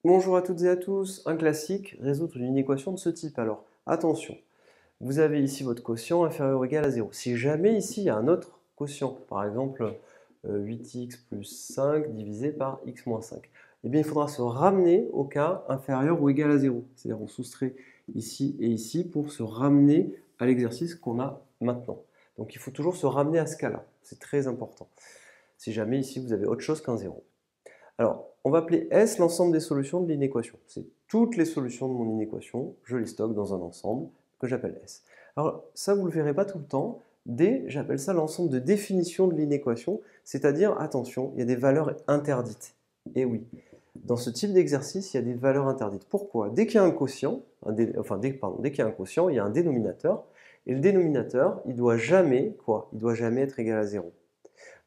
Bonjour à toutes et à tous. Un classique, résoudre une équation de ce type. Alors, attention, vous avez ici votre quotient inférieur ou égal à 0. Si jamais ici il y a un autre quotient, par exemple 8x plus 5 divisé par x moins 5, eh bien il faudra se ramener au cas inférieur ou égal à 0. C'est-à-dire on soustrait ici et ici pour se ramener à l'exercice qu'on a maintenant. Donc il faut toujours se ramener à ce cas-là. C'est très important. Si jamais ici vous avez autre chose qu'un 0. Alors, on va appeler S l'ensemble des solutions de l'inéquation. C'est toutes les solutions de mon inéquation, je les stocke dans un ensemble que j'appelle S. Alors, ça, vous ne le verrez pas tout le temps. D, j'appelle ça l'ensemble de définition de l'inéquation, c'est-à-dire, attention, il y a des valeurs interdites. Et oui, dans ce type d'exercice, il y a des valeurs interdites. Pourquoi? Dès qu'il y a un quotient, dès qu'il y a un quotient, il y a un dénominateur, et le dénominateur, il doit jamais, quoi? Il doit jamais être égal à 0.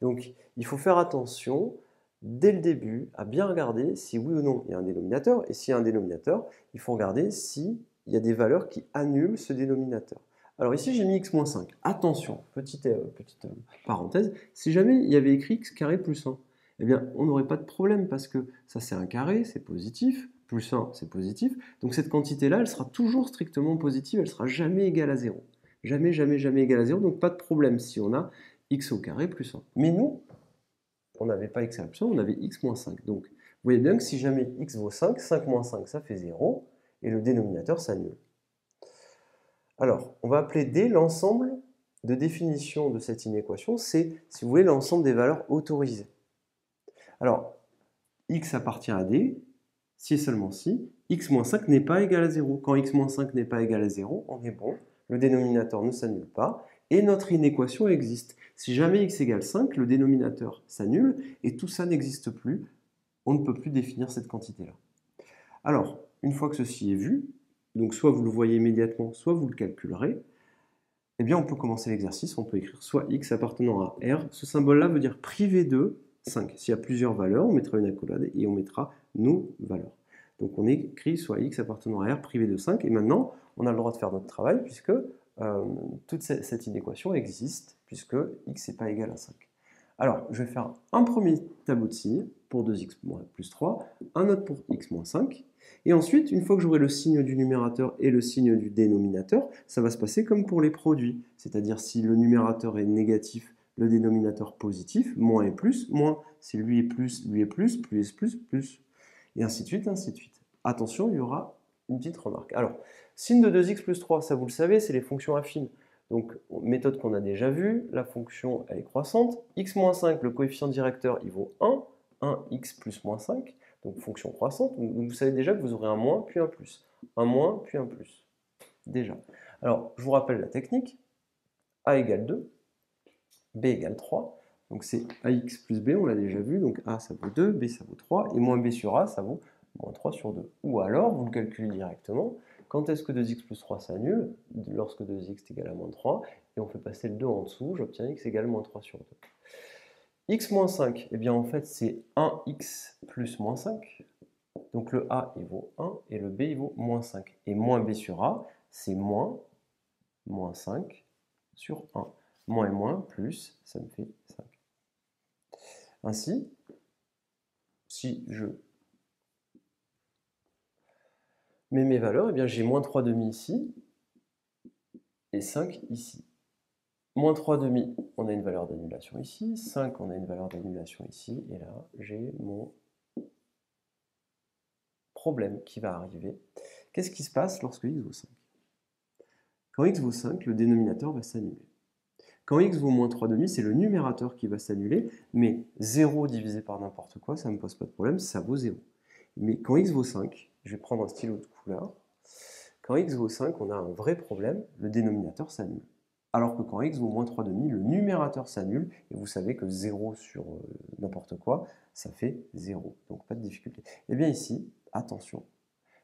Donc, il faut faire attention dès le début à bien regarder si oui ou non il y a un dénominateur. Et s'il y a un dénominateur, il faut regarder s'il y a des valeurs qui annulent ce dénominateur. Alors ici, j'ai mis x-5. Attention, petite parenthèse, si jamais il y avait écrit x carré plus 1, eh bien, on n'aurait pas de problème parce que ça, c'est un carré, c'est positif, plus 1, c'est positif. Donc cette quantité-là, elle sera toujours strictement positive, elle ne sera jamais égale à 0. Jamais, jamais, jamais égale à 0, donc pas de problème si on a x au carré plus 1. Mais nous, on n'avait pas x plus 1, on avait x moins 5. Donc, vous voyez bien que si jamais x vaut 5, 5 moins 5, ça fait 0, et le dénominateur s'annule. Alors, on va appeler D l'ensemble de définition de cette inéquation, c'est, si vous voulez, l'ensemble des valeurs autorisées. Alors, x appartient à D, si et seulement si, x moins 5 n'est pas égal à 0. Quand x moins 5 n'est pas égal à 0, on est bon, le dénominateur ne s'annule pas, et notre inéquation existe. Si jamais x égale 5, le dénominateur s'annule, et tout ça n'existe plus, on ne peut plus définir cette quantité-là. Alors, une fois que ceci est vu, donc soit vous le voyez immédiatement, soit vous le calculerez, eh bien on peut commencer l'exercice, on peut écrire soit x appartenant à R, ce symbole-là veut dire privé de 5. S'il y a plusieurs valeurs, on mettra une accolade et on mettra nos valeurs. Donc on écrit soit x appartenant à R privé de 5, et maintenant on a le droit de faire notre travail puisque toute cette inéquation existe, puisque x n'est pas égal à 5. Alors, je vais faire un premier tableau de signes pour 2x plus 3, un autre pour x moins 5, et ensuite, une fois que j'aurai le signe du numérateur et le signe du dénominateur, ça va se passer comme pour les produits, c'est-à-dire si le numérateur est négatif, le dénominateur positif, moins et plus, moins, si lui est plus, plus, plus, et ainsi de suite, ainsi de suite. Attention, il y aura une petite remarque. Alors, signe de 2x plus 3, ça vous le savez, c'est les fonctions affines. Donc, méthode qu'on a déjà vue, la fonction elle est croissante. X-5, le coefficient directeur, il vaut 1, 1x plus moins 5, donc fonction croissante. Donc, vous savez déjà que vous aurez un moins puis un plus. Un moins puis un plus. Déjà. Alors, je vous rappelle la technique. A égale 2, B égale 3. Donc c'est AX plus B, on l'a déjà vu. Donc A ça vaut 2, B ça vaut 3, et moins B sur A ça vaut moins 3 sur 2. Ou alors, vous le calculez directement. Quand est-ce que 2x plus 3 s'annule? Lorsque 2x est égal à moins 3, et on fait passer le 2 en dessous, j'obtiens x égale moins 3 sur 2. X moins 5, eh bien en fait c'est 1x plus moins 5. Donc le A il vaut 1 et le B il vaut moins 5. Et moins B sur A, c'est moins 5 sur 1. Moins et moins, plus, ça me fait 5. Ainsi, si je mets mes valeurs, eh bien j'ai moins 3 demi ici et 5 ici. Moins 3 demi, on a une valeur d'annulation ici. 5, on a une valeur d'annulation ici. Et là, j'ai mon problème qui va arriver. Qu'est-ce qui se passe lorsque x vaut 5? Quand x vaut 5, le dénominateur va s'annuler. Quand x vaut moins 3 demi, c'est le numérateur qui va s'annuler, mais 0 divisé par n'importe quoi, ça ne me pose pas de problème, ça vaut 0. Mais quand x vaut 5, je vais prendre un stylo de couleur, quand x vaut 5, on a un vrai problème, le dénominateur s'annule. Alors que quand x vaut moins 3 demi, le numérateur s'annule, et vous savez que 0 sur n'importe quoi, ça fait 0, donc pas de difficulté. Et bien ici, attention,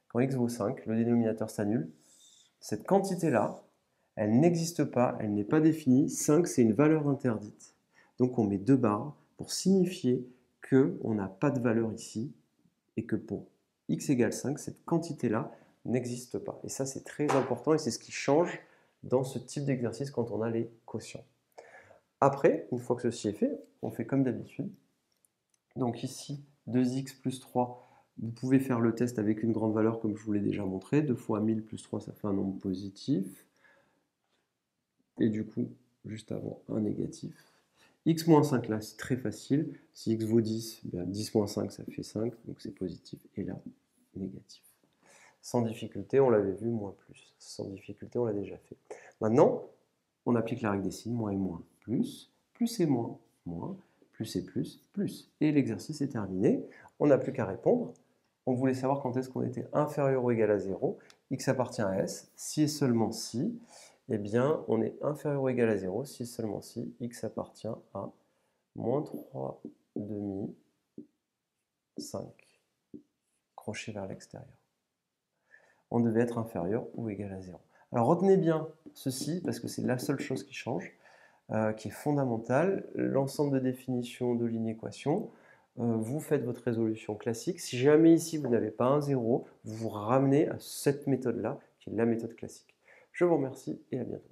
quand x vaut 5, le dénominateur s'annule, cette quantité-là, elle n'existe pas, elle n'est pas définie. 5, c'est une valeur interdite. Donc on met 2 barres pour signifier qu'on n'a pas de valeur ici et que pour x égale 5, cette quantité-là n'existe pas. Et ça, c'est très important et c'est ce qui change dans ce type d'exercice quand on a les quotients. Après, une fois que ceci est fait, on fait comme d'habitude. Donc ici, 2x plus 3, Vous pouvez faire le test avec une grande valeur comme je vous l'ai déjà montré. 2 fois 1000 plus 3, ça fait un nombre positif. Et du coup, juste avant, un négatif. X moins 5, là, c'est très facile. Si x vaut 10, bien 10 moins 5, ça fait 5, donc c'est positif. Et là, négatif. Sans difficulté, on l'avait vu, moins plus. Sans difficulté, on l'a déjà fait. Maintenant, on applique la règle des signes, moins et moins, plus et moins, moins, plus et plus, plus. Et l'exercice est terminé. On n'a plus qu'à répondre. On voulait savoir quand est-ce qu'on était inférieur ou égal à 0. X appartient à S. Si et seulement si, eh bien, on est inférieur ou égal à 0. Si et seulement si, X appartient à moins 3 demi, 5. Crochet vers l'extérieur. On devait être inférieur ou égal à 0. Alors retenez bien ceci, parce que c'est la seule chose qui change, qui est fondamentale. L'ensemble de définitions de l'inéquation, vous faites votre résolution classique. Si jamais ici vous n'avez pas un 0, vous vous ramenez à cette méthode-là, qui est la méthode classique. Je vous remercie et à bientôt.